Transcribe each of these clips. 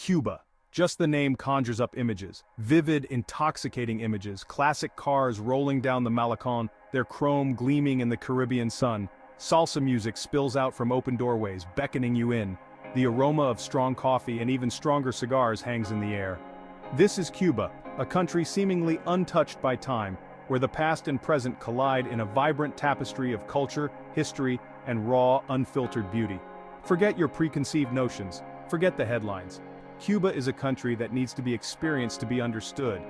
Cuba. Just the name conjures up images. Vivid, intoxicating images. Classic cars rolling down the Malecon, their chrome gleaming in the Caribbean sun. Salsa music spills out from open doorways, beckoning you in. The aroma of strong coffee and even stronger cigars hangs in the air. This is Cuba, a country seemingly untouched by time, where the past and present collide in a vibrant tapestry of culture, history, and raw, unfiltered beauty. Forget your preconceived notions. Forget the headlines. Cuba is a country that needs to be experienced to be understood.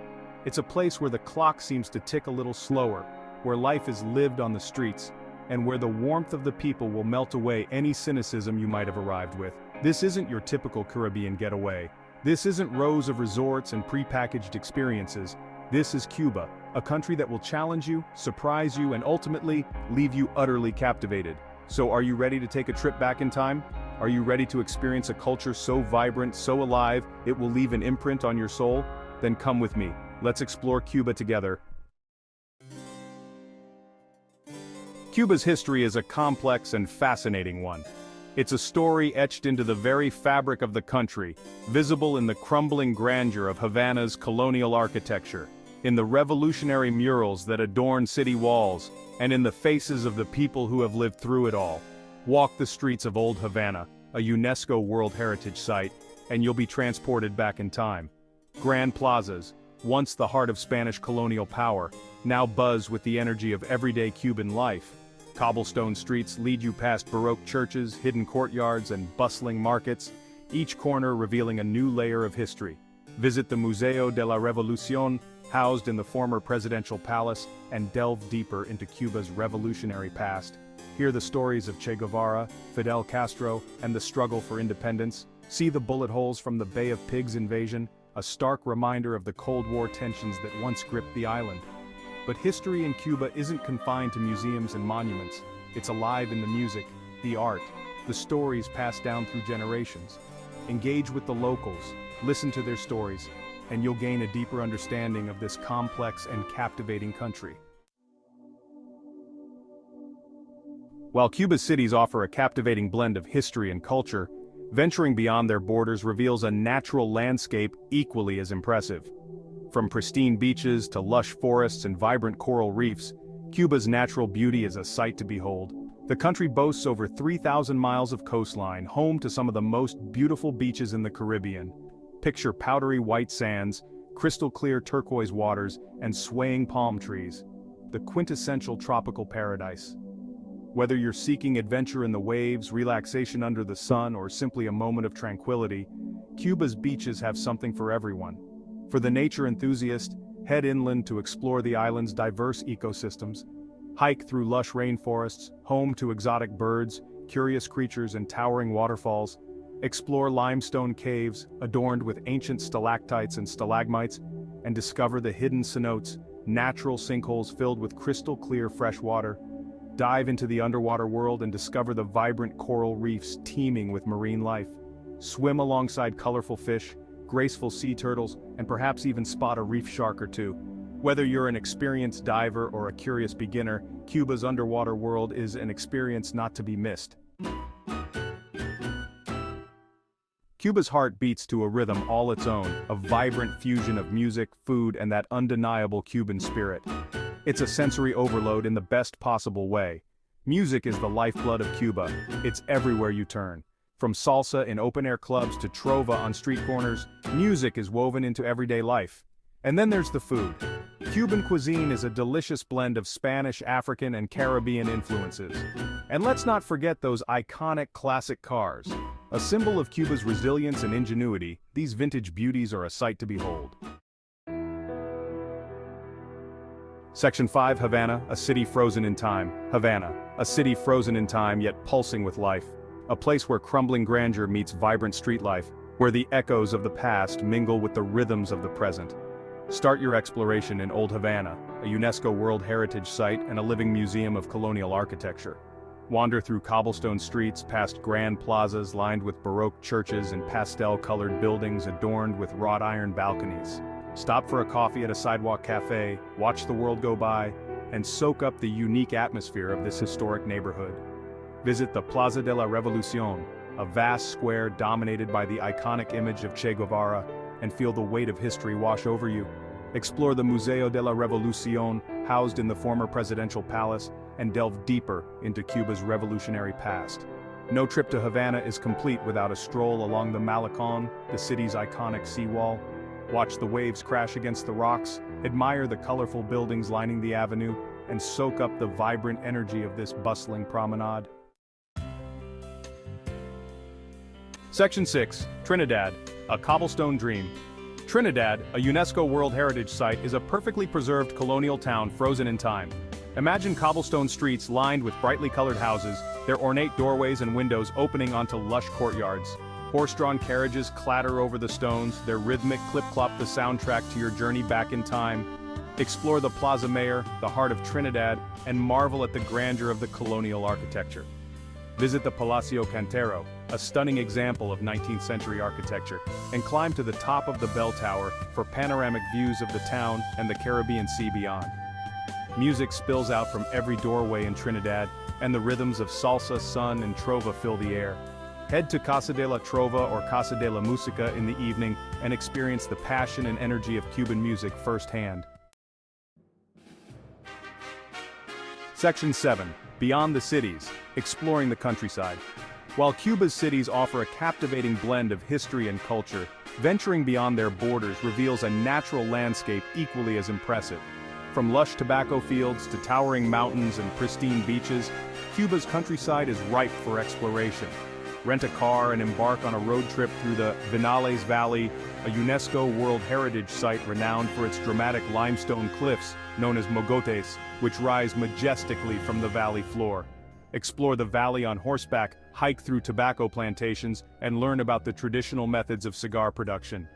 It's a place where the clock seems to tick a little slower, where life is lived on the streets, and where the warmth of the people will melt away any cynicism you might have arrived with. This isn't your typical Caribbean getaway. This isn't rows of resorts and pre-packaged experiences. This is Cuba, a country that will challenge you, surprise you, and ultimately leave you utterly captivated. So are you ready to take a trip back in time? Are you ready to experience a culture so vibrant, so alive, it will leave an imprint on your soul? Then come with me. Let's explore Cuba together. Cuba's history is a complex and fascinating one. It's a story etched into the very fabric of the country, visible in the crumbling grandeur of Havana's colonial architecture, in the revolutionary murals that adorn city walls, and in the faces of the people who have lived through it all. Walk the streets of Old Havana, a UNESCO World Heritage Site, and you'll be transported back in time. Grand plazas, once the heart of Spanish colonial power, now buzz with the energy of everyday Cuban life. Cobblestone streets lead you past Baroque churches, hidden courtyards, and bustling markets, each corner revealing a new layer of history. Visit the Museo de la Revolución, housed in the former presidential palace, and delve deeper into Cuba's revolutionary past. Hear the stories of Che Guevara, Fidel Castro, and the struggle for independence. See the bullet holes from the Bay of Pigs invasion, a stark reminder of the Cold War tensions that once gripped the island. But history in Cuba isn't confined to museums and monuments. It's alive in the music, the art, the stories passed down through generations. Engage with the locals, listen to their stories, and you'll gain a deeper understanding of this complex and captivating country. While Cuba's cities offer a captivating blend of history and culture, venturing beyond their borders reveals a natural landscape equally as impressive. From pristine beaches to lush forests and vibrant coral reefs, Cuba's natural beauty is a sight to behold. The country boasts over 3,000 miles of coastline, home to some of the most beautiful beaches in the Caribbean. Picture powdery white sands, crystal-clear turquoise waters, and swaying palm trees. The quintessential tropical paradise. Whether you're seeking adventure in the waves, relaxation under the sun, or simply a moment of tranquility, Cuba's beaches have something for everyone. For the nature enthusiast, head inland to explore the island's diverse ecosystems. Hike through lush rainforests, home to exotic birds, curious creatures, and towering waterfalls. Explore limestone caves, adorned with ancient stalactites and stalagmites, and discover the hidden cenotes, natural sinkholes filled with crystal-clear fresh water. Dive into the underwater world and discover the vibrant coral reefs teeming with marine life. Swim alongside colorful fish, graceful sea turtles, and perhaps even spot a reef shark or two. Whether you're an experienced diver or a curious beginner, Cuba's underwater world is an experience not to be missed. Cuba's heart beats to a rhythm all its own, a vibrant fusion of music, food, and that undeniable Cuban spirit. It's a sensory overload in the best possible way. Music is the lifeblood of Cuba. It's everywhere you turn. From salsa in open-air clubs to trova on street corners, music is woven into everyday life. And then there's the food. Cuban cuisine is a delicious blend of Spanish, African, and Caribbean influences. And let's not forget those iconic classic cars. A symbol of Cuba's resilience and ingenuity, these vintage beauties are a sight to behold. Section 5, Havana, a city frozen in time. Havana, a city frozen in time yet pulsing with life. A place where crumbling grandeur meets vibrant street life, where the echoes of the past mingle with the rhythms of the present. Start your exploration in Old Havana, a UNESCO World Heritage Site and a living museum of colonial architecture. Wander through cobblestone streets past grand plazas lined with Baroque churches and pastel-colored buildings adorned with wrought iron balconies. Stop for a coffee at a sidewalk cafe, watch the world go by, and soak up the unique atmosphere of this historic neighborhood. Visit the Plaza de la Revolución, a vast square dominated by the iconic image of Che Guevara, and feel the weight of history wash over you. Explore the Museo de la Revolución, housed in the former presidential palace, and delve deeper into Cuba's revolutionary past. No trip to Havana is complete without a stroll along the Malecon, the city's iconic seawall. Watch the waves crash against the rocks, admire the colorful buildings lining the avenue, and soak up the vibrant energy of this bustling promenade. Section 6. Trinidad, a Cobblestone Dream. Trinidad, a UNESCO World Heritage Site, is a perfectly preserved colonial town frozen in time. Imagine cobblestone streets lined with brightly colored houses, their ornate doorways and windows opening onto lush courtyards. Horse-drawn carriages clatter over the stones, their rhythmic clip-clop the soundtrack to your journey back in time. Explore the Plaza Mayor, the heart of Trinidad, and marvel at the grandeur of the colonial architecture. Visit the Palacio Cantero, a stunning example of 19th century architecture, and climb to the top of the bell tower for panoramic views of the town and the Caribbean Sea beyond. Music spills out from every doorway in Trinidad, and the rhythms of salsa, sun, and trova fill the air. Head to Casa de la Trova or Casa de la Música in the evening and experience the passion and energy of Cuban music firsthand. Section 7. Beyond the cities, exploring the countryside. While Cuba's cities offer a captivating blend of history and culture, venturing beyond their borders reveals a natural landscape equally as impressive. From lush tobacco fields to towering mountains and pristine beaches, Cuba's countryside is ripe for exploration. Rent a car and embark on a road trip through the Vinales Valley, a UNESCO World Heritage Site renowned for its dramatic limestone cliffs, known as mogotes, which rise majestically from the valley floor. Explore the valley on horseback, hike through tobacco plantations, and learn about the traditional methods of cigar production.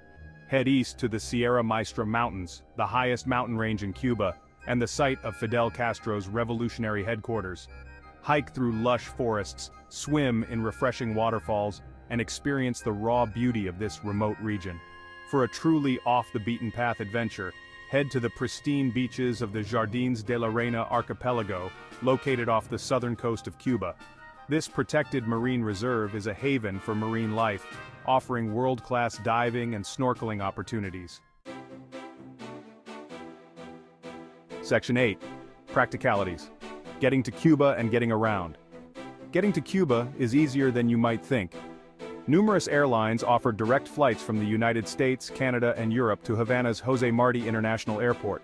Head east to the Sierra Maestra Mountains, the highest mountain range in Cuba, and the site of Fidel Castro's revolutionary headquarters. Hike through lush forests, swim in refreshing waterfalls, and experience the raw beauty of this remote region. For a truly off-the-beaten-path adventure, head to the pristine beaches of the Jardins de la Reina archipelago, located off the southern coast of Cuba. This protected marine reserve is a haven for marine life, offering world-class diving and snorkeling opportunities. Section 8. Practicalities. Getting to Cuba and getting around. Getting to Cuba is easier than you might think. Numerous airlines offer direct flights from the United States, Canada, and Europe to Havana's Jose Marti International Airport.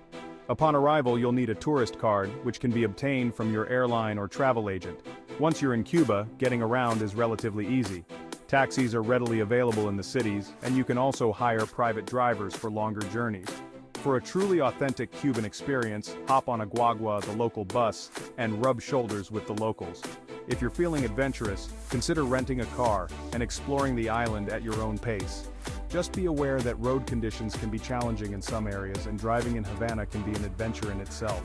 Upon arrival, you'll need a tourist card, which can be obtained from your airline or travel agent. Once you're in Cuba, getting around is relatively easy. Taxis are readily available in the cities, and you can also hire private drivers for longer journeys. For a truly authentic Cuban experience, hop on a guagua, the local bus, and rub shoulders with the locals. If you're feeling adventurous, consider renting a car and exploring the island at your own pace. Just be aware that road conditions can be challenging in some areas, and driving in Havana can be an adventure in itself.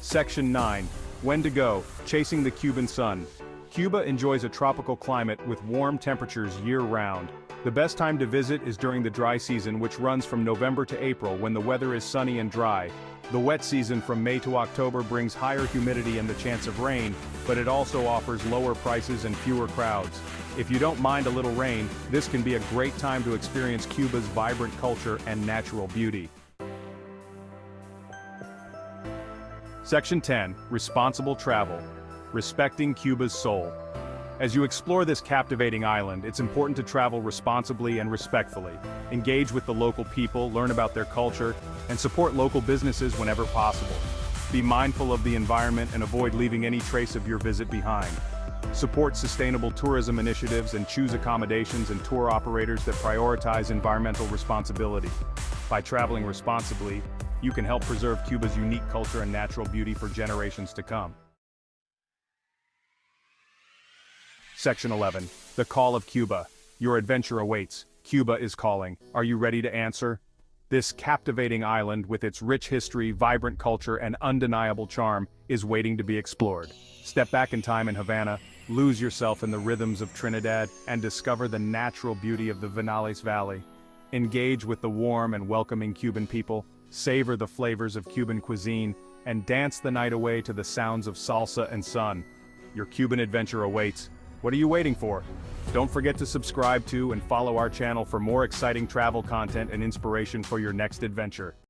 Section 9. When to go, chasing the Cuban sun. Cuba enjoys a tropical climate with warm temperatures year-round. The best time to visit is during the dry season, which runs from November to April when the weather is sunny and dry. The wet season from May to October brings higher humidity and the chance of rain, but it also offers lower prices and fewer crowds. If you don't mind a little rain, this can be a great time to experience Cuba's vibrant culture and natural beauty. Section 10. Responsible travel. Respecting Cuba's soul. As you explore this captivating island, it's important to travel responsibly and respectfully. Engage with the local people, learn about their culture, and support local businesses whenever possible. Be mindful of the environment and avoid leaving any trace of your visit behind. Support sustainable tourism initiatives and choose accommodations and tour operators that prioritize environmental responsibility. By traveling responsibly, you can help preserve Cuba's unique culture and natural beauty for generations to come. Section 11. The Call of Cuba. Your adventure awaits. Cuba is calling. Are you ready to answer? This captivating island, with its rich history, vibrant culture, and undeniable charm, is waiting to be explored. Step back in time in Havana, lose yourself in the rhythms of Trinidad, and discover the natural beauty of the Vinales Valley. Engage with the warm and welcoming Cuban people, savor the flavors of Cuban cuisine, and dance the night away to the sounds of salsa and sun. Your Cuban adventure awaits. What are you waiting for? Don't forget to subscribe to and follow our channel for more exciting travel content and inspiration for your next adventure.